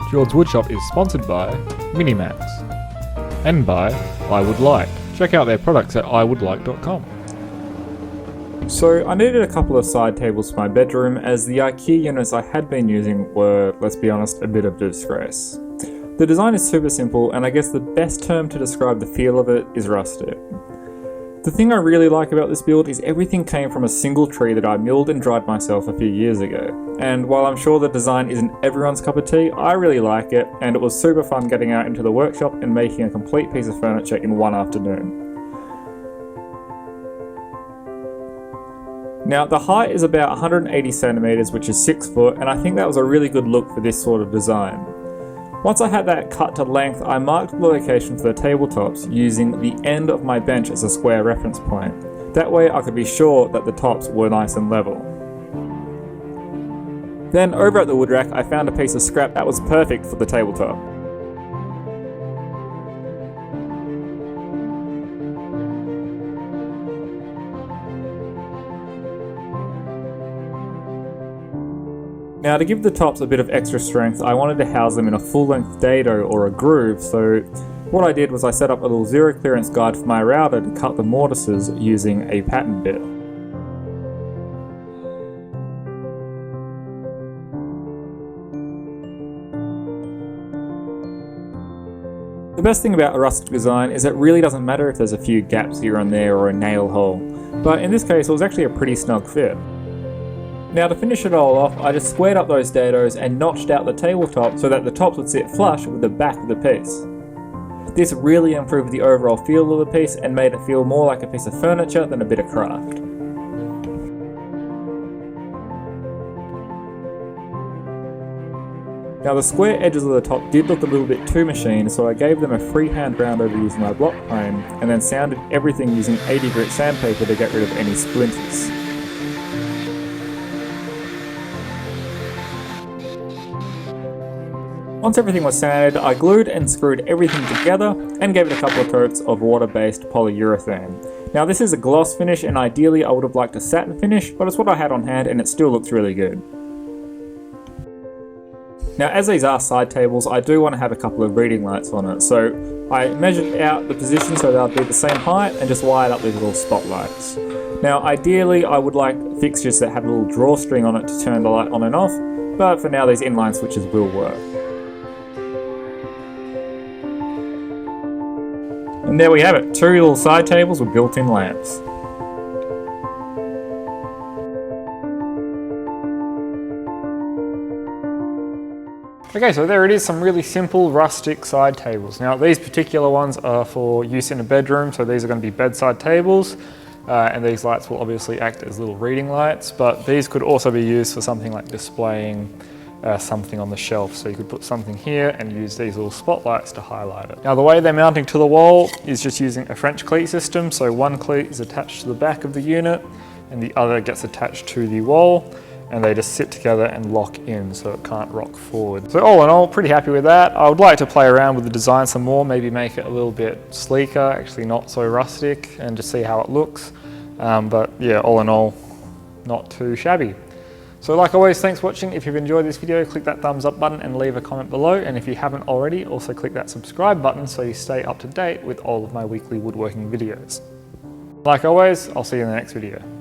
JordsWoodShop is sponsored by Minimax and by I Would Like. Check out their products at iwouldlike.com. So I needed a couple of side tables for my bedroom as the IKEA units I had been using were, let's be honest, a bit of a disgrace. The design is super simple and I guess the best term to describe the feel of it is rustic. The thing I really like about this build is everything came from a single tree that I milled and dried myself a few years ago. And while I'm sure the design isn't everyone's cup of tea, I really like it and it was super fun getting out into the workshop and making a complete piece of furniture in one afternoon. Now the height is about 180 centimeters, which is 6 foot, and I think that was a really good look for this sort of design. Once I had that cut to length, I marked the location for the tabletops using the end of my bench as a square reference point. That way I could be sure that the tops were nice and level. Then over at the wood rack I found a piece of scrap that was perfect for the tabletop. Now to give the tops a bit of extra strength, I wanted to house them in a full-length dado or a groove, so what I did was I set up a little zero clearance guide for my router to cut the mortises using a pattern bit. The best thing about a rustic design is it really doesn't matter if there's a few gaps here and there or a nail hole, but in this case it was actually a pretty snug fit. Now to finish it all off, I just squared up those dados and notched out the tabletop so that the tops would sit flush with the back of the piece. This really improved the overall feel of the piece and made it feel more like a piece of furniture than a bit of craft. Now the square edges of the top did look a little bit too machined, so I gave them a freehand round over using my block plane and then sanded everything using 80 grit sandpaper to get rid of any splinters. Once everything was sanded, I glued and screwed everything together and gave it a couple of coats of water-based polyurethane. Now this is a gloss finish and ideally I would have liked a satin finish, but it's what I had on hand and it still looks really good. Now as these are side tables, I do want to have a couple of reading lights on it, so I measured out the position so they'll be the same height and just wired up these little spotlights. Now ideally I would like fixtures that have a little drawstring on it to turn the light on and off, but for now these inline switches will work. And there we have it, 2 little side tables with built-in lamps. Okay, so there it is, some really simple rustic side tables. Now these particular ones are for use in a bedroom, so these are going to be bedside tables, and these lights will obviously act as little reading lights, but these could also be used for something like displaying something on the shelf. So you could put something here and use these little spotlights to highlight it. Now the way they're mounting to the wall is just using a French cleat system. So one cleat is attached to the back of the unit and the other gets attached to the wall, and they just sit together and lock in so it can't rock forward. So all in all, pretty happy with that. I would like to play around with the design some more, maybe make it a little bit sleeker, actually not so rustic, and just see how it looks. But yeah, all in all, not too shabby. So like always, thanks for watching. If you've enjoyed this video, click that thumbs up button and leave a comment below. And if you haven't already, also click that subscribe button so you stay up to date with all of my weekly woodworking videos. Like always, I'll see you in the next video.